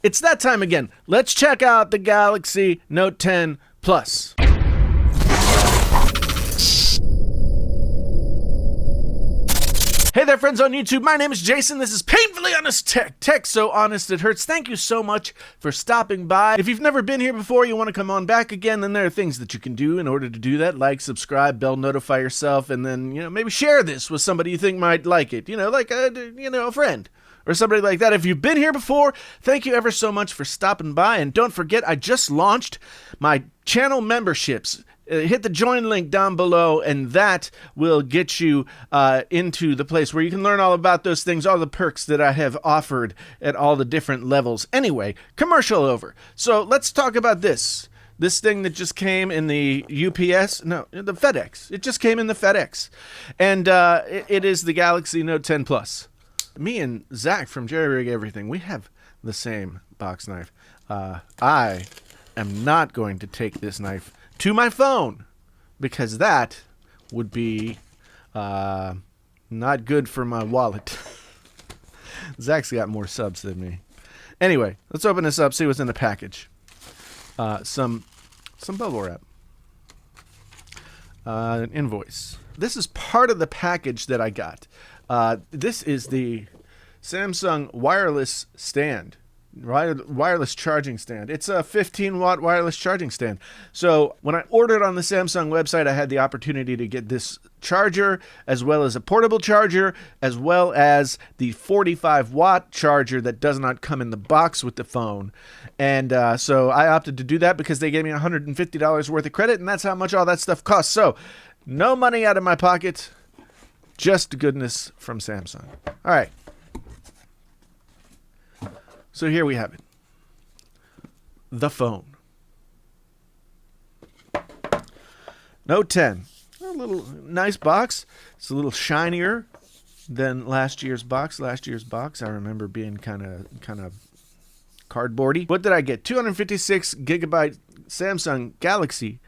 It's that time again. Let's check out the Galaxy Note 10 Plus. Hey there, friends on YouTube. My name is Jason. This is Painfully Honest Tech. Tech so honest it hurts. Thank you so much for stopping by. If you've never been here before, you want to come on back again, then there are things that you can do in order to do that. Like, subscribe, bell, notify yourself, and then, maybe share this with somebody you think might like it. Like a friend or somebody like that. If you've been here before, thank you ever so much for stopping by. And don't forget, I just launched my channel memberships. Hit the join link down below, and that will get you into the place where you can learn all about those things, all the perks that I have offered at all the different levels. Anyway, commercial over. So let's talk about this. This thing that just came in the the FedEx. It just came in the FedEx. And it is the Galaxy Note 10 Plus. Me and Zach from Jerry Rig Everything, we have the same box knife. I am not going to take this knife to my phone, because that would be not good for my wallet. Zach's got more subs than me. Anyway, let's open this up, see what's in the package. Some bubble wrap. An invoice. This is part of the package that I got. This is the Samsung wireless stand. Wireless charging stand. It's a 15-watt wireless charging stand. So when I ordered on the Samsung website, I had the opportunity to get this charger, as well as a portable charger, as well as the 45-watt charger that does not come in the box with the phone. And so I opted to do that because they gave me $150 worth of credit, and that's how much all that stuff costs. So no money out of my pocket, just goodness from Samsung. All right. So here we have it. The phone. Note 10. A little nice box. It's a little shinier than last year's box. Last year's box, I remember being kind of cardboardy. What did I get? 256 gigabyte Samsung Galaxy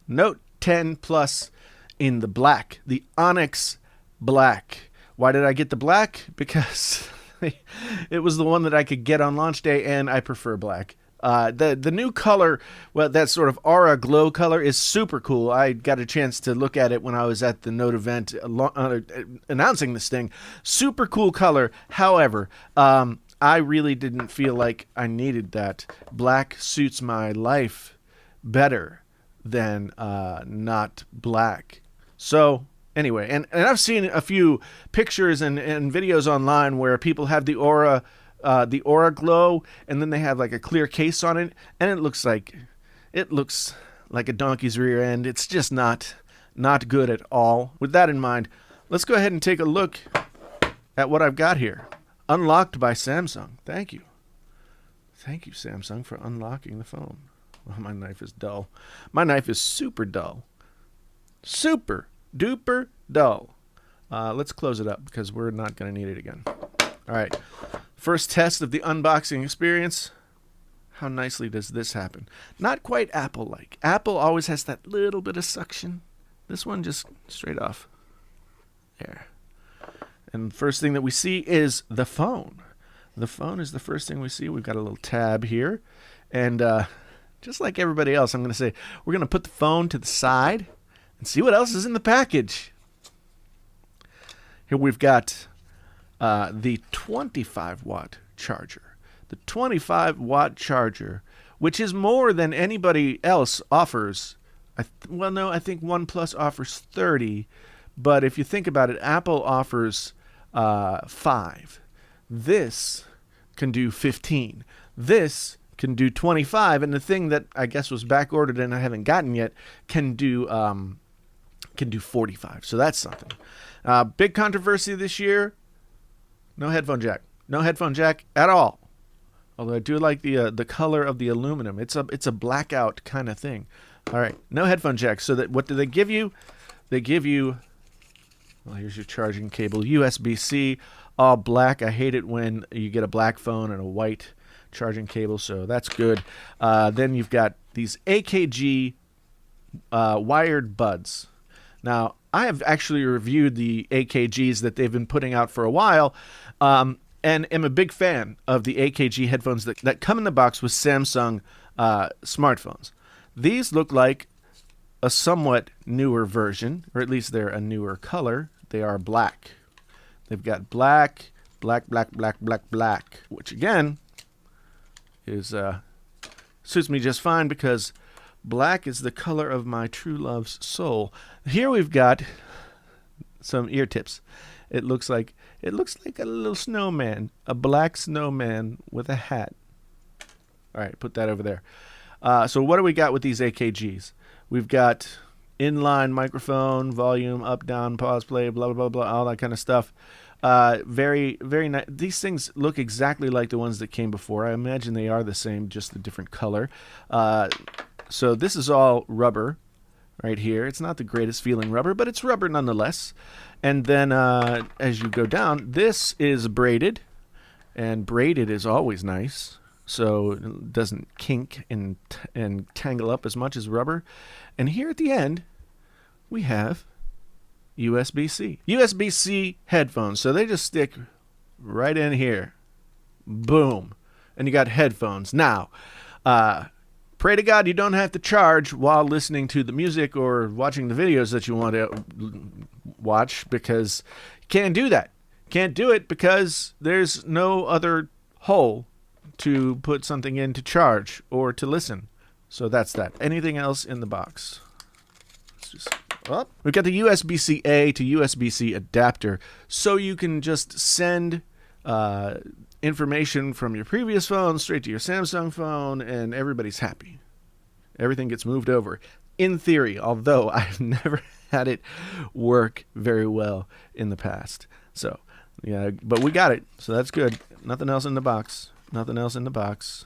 Note 10 Plus in the black. The Onyx Black. Why did I get the black? Because it was the one that I could get on launch day, and I prefer black. The new color, well, that sort of aura glow color, is super cool. I got a chance to look at it when I was at the Note event announcing this thing. Super cool color. However, I really didn't feel like I needed that. Black suits my life better than not black. So anyway, and I've seen a few pictures and videos online where people have the aura glow, and then they have like a clear case on it, and it looks like a donkey's rear end. It's just not good at all. With that in mind, let's go ahead and take a look at what I've got here. Unlocked by Samsung. Thank you. Thank you, Samsung, for unlocking the phone. Well, my knife is dull. My knife is super dull. Super duper dull. Let's close it up because we're not going to need it again. All right. First test of the unboxing experience. How nicely does this happen? Not quite Apple-like. Apple always has that little bit of suction. This one just straight off. There. And the first thing that we see is the phone. The phone is the first thing we see. We've got a little tab here. And just like everybody else, I'm going to say we're going to put the phone to the side and see what else is in the package. Here we've got the 25-watt charger. The 25-watt charger, which is more than anybody else offers. I think OnePlus offers 30, but if you think about it, Apple offers 5. This can do 15. This can do 25, and the thing that I guess was back ordered and I haven't gotten yet can do 45. So that's something. Big controversy this year. No headphone jack. No headphone jack at all. Although I do like the color of the aluminum. It's a blackout kind of thing. All right, no headphone jack. So that what do they give you? They give you, well, here's your charging cable, USB-C, all black. I hate it when you get a black phone and a white charging cable, so that's good. Then you've got these AKG wired buds. Now, I have actually reviewed the AKGs that they've been putting out for a while, and and am a big fan of the AKG headphones that come in the box with Samsung smartphones. These look like a somewhat newer version, or at least they're a newer color. They are black. They've got black, which again is suits me just fine because black is the color of my true love's soul. Here we've got some ear tips. It looks like a little snowman, a black snowman with a hat. All right, put that over there. So what do we got with these AKGs? We've got inline microphone, volume, up, down, pause, play, blah, blah, blah, blah, all that kind of stuff. Very, very nice. These things look exactly like the ones that came before. I imagine they are the same, just a different color. So this is all rubber right here. It's not the greatest feeling rubber, but it's rubber nonetheless. And then as you go down, this is braided, and braided is always nice. So it doesn't kink and tangle up as much as rubber. And here at the end, we have USB-C. USB-C headphones. So they just stick right in here. Boom. And you got headphones. Now, pray to God you don't have to charge while listening to the music or watching the videos that you want to watch, because you can't do that. Can't do it because there's no other hole to put something in to charge or to listen. So that's that. Anything else in the box? Let's just, we've got the USB-C-A to USB-C adapter, so you can just send information from your previous phone straight to your Samsung phone, and everybody's happy. Everything gets moved over. In theory, although I've never had it work very well in the past. So, yeah, but we got it, so that's good. Nothing else in the box. Nothing else in the box.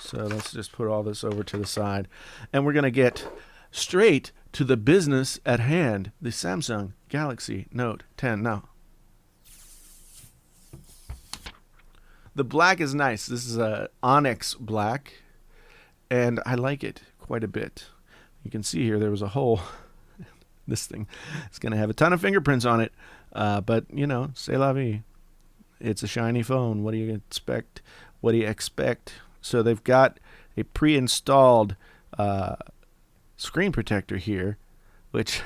So let's just put all this over to the side. And we're going to get straight to the business at hand, the Samsung Galaxy Note 10. Now, the black is nice. This is a onyx black, and I like it quite a bit. You can see here there was a hole. This thing is going to have a ton of fingerprints on it, but, you know, c'est la vie. It's a shiny phone. What do you expect? What do you expect? So they've got a pre-installed screen protector here, which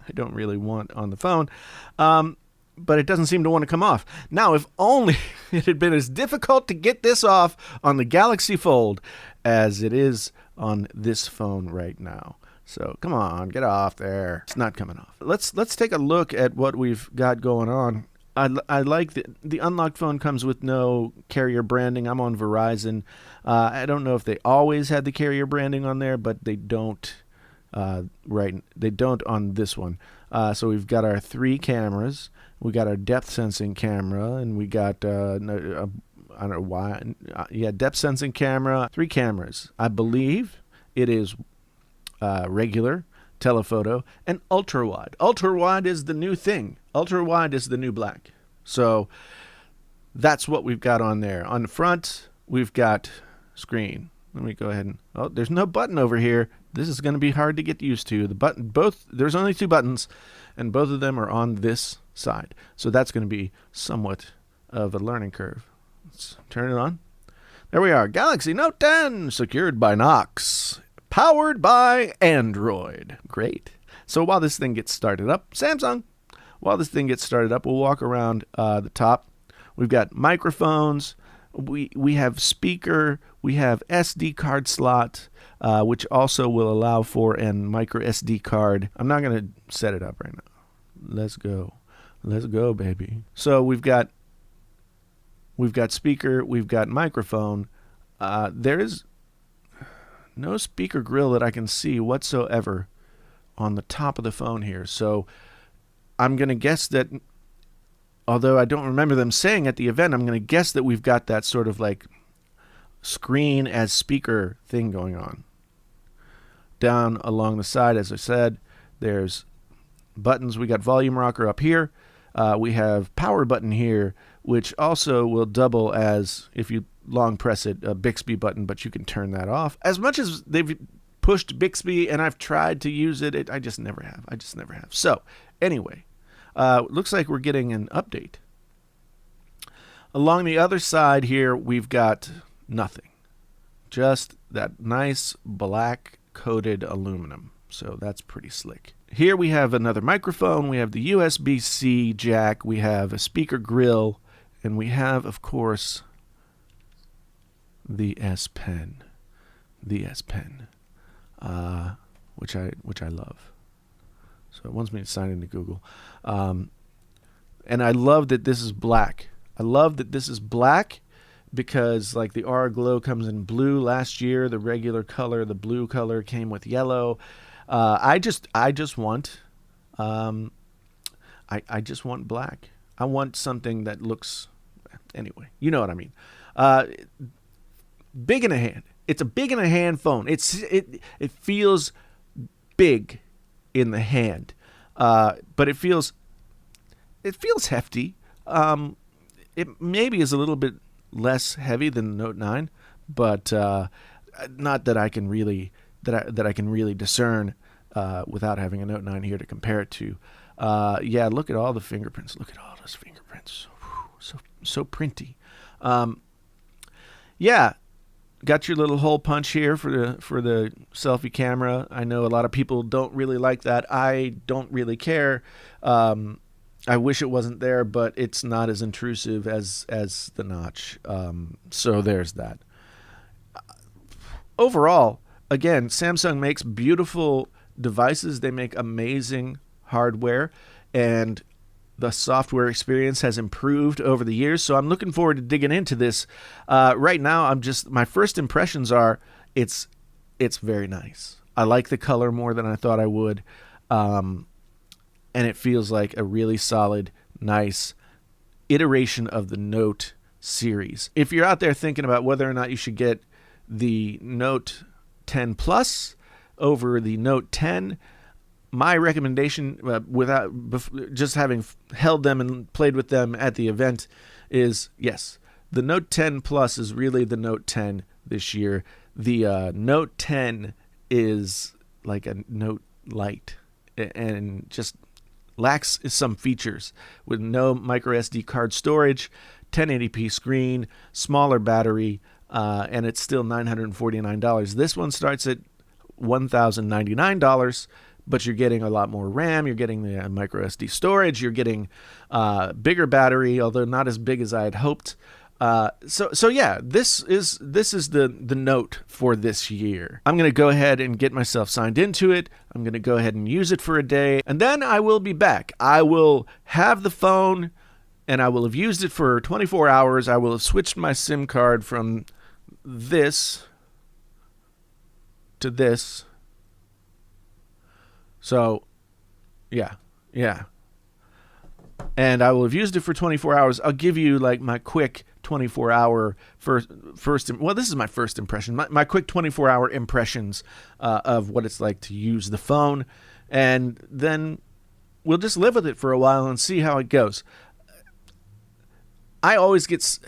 I don't really want on the phone, but it doesn't seem to want to come off. Now, if only it had been as difficult to get this off on the Galaxy Fold as it is on this phone right now. So come on, get off there. It's not coming off. Let's take a look at what we've got going on. I like the unlocked phone comes with no carrier branding. I'm on Verizon. I don't know if they always had the carrier branding on there, but they don't. They don't on this one. So we've got our 3 cameras. We got our depth sensing camera, and we got I don't know why. Depth sensing camera. 3 cameras. I believe it is regular, telephoto, and ultra wide. Ultra wide is the new thing. Ultra wide is the new black. So that's what we've got on there. On the front, we've got screen. Let me go ahead and there's no button over here. This is going to be hard to get used to. The button, there's only 2 buttons, and both of them are on this side. So that's going to be somewhat of a learning curve. Let's turn it on. There we are. Galaxy Note 10, secured by Knox. Powered by Android. Great. So while this thing gets started up, Samsung, while this thing gets started up, we'll walk around the top. We've got microphones. We have speaker. We have SD card slot, which also will allow for a micro SD card. I'm not going to set it up right now. Let's go. Let's go, baby. So we've got speaker. We've got microphone. There is no speaker grill that I can see whatsoever on the top of the phone here. So I'm going to guess that, although I don't remember them saying at the event, I'm going to guess that we've got that sort of like screen as speaker thing going on. Down along the side, as I said, there's buttons. We got volume rocker up here. We have power button here, which also will double as, if you long press it, a Bixby button, but you can turn that off. As much as they've pushed Bixby and I've tried to use it, I just never have. So anyway, looks like we're getting an update Along the other side here, we've got nothing. Just that nice black coated aluminum. So that's pretty slick. Here we have another microphone. We have the USB-C jack. We have a speaker grill. And we have, of course, the S Pen. The S Pen. Which I love. So it wants me to sign into Google. And I love that this is black. I love that this is black because like the Aura Glow comes in blue last year, the regular color, the blue color came with yellow. I just want I just want black. I want something that looks, anyway, you know what I mean. Big in a hand. It's a big in a hand phone. It feels big in the hand, but it feels hefty. It maybe is a little bit less heavy than the Note 9, but not that I can really that I can really discern without having a Note 9 here to compare it to. Yeah, look at all the fingerprints. Look at all those fingerprints. So printy. Yeah, got your little hole punch here for the selfie camera. I know a lot of people don't really like that. I don't really care. I wish it wasn't there, but it's not as intrusive as the notch. So there's that. Overall, again, Samsung makes beautiful devices. They make amazing hardware, and the software experience has improved over the years. So I'm looking forward to digging into this. Right now, my first impressions are it's very nice. I like the color more than I thought I would. And it feels like a really solid, nice iteration of the Note series. If you're out there thinking about whether or not you should get the Note 10 Plus over the Note 10, my recommendation, just having held them and played with them at the event, is yes, the Note 10 Plus is really the Note 10 this year. The Note 10 is like a Note Lite and just lacks some features with no micro SD card storage, 1080p screen, smaller battery, and it's still $949. This one starts at $1,099, but you're getting a lot more RAM, you're getting the micro SD storage, you're getting bigger battery, although not as big as I had hoped. So yeah, this is the Note for this year. I'm going to go ahead and get myself signed into it. I'm going to go ahead and use it for a day, and then I will be back. I will have the phone, and I will have used it for 24 hours. I will have switched my SIM card from this to this. So, yeah. And I will have used it for 24 hours. I'll give you like my quick 24-hour well, this is my first impression. My quick 24-hour impressions of what it's like to use the phone. And then we'll just live with it for a while and see how it goes. I always get,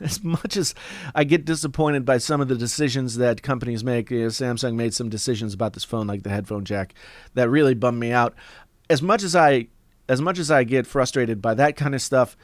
as much as I get disappointed by some of the decisions that companies make, Samsung made some decisions about this phone, like the headphone jack, that really bummed me out. As much as I get frustrated by that kind of stuff,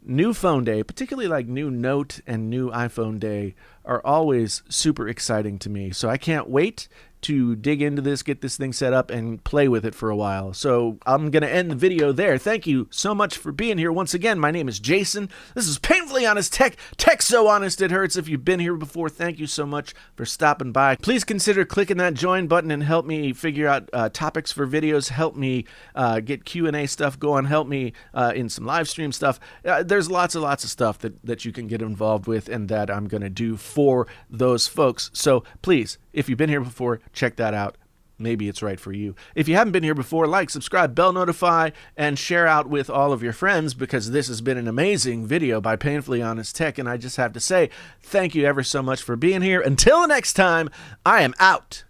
new phone day, particularly like new Note and new iPhone day, are always super exciting to me. So I can't wait to dig into this, get this thing set up, and play with it for a while. So I'm going to end the video there. Thank you so much for being here. Once again, my name is Jason. This is Painfully Honest Tech. Tech so honest it hurts. If you've been here before, thank you so much for stopping by. Please consider clicking that join button and help me figure out topics for videos, help me get Q&A stuff going, help me in some live stream stuff. There's lots of stuff that you can get involved with and that I'm going to do for those folks. So please, if you've been here before, check that out. Maybe it's right for you. If you haven't been here before, like, subscribe, bell notify, and share out with all of your friends, because this has been an amazing video by Painfully Honest Tech, and I just have to say thank you ever so much for being here. Until next time, I am out.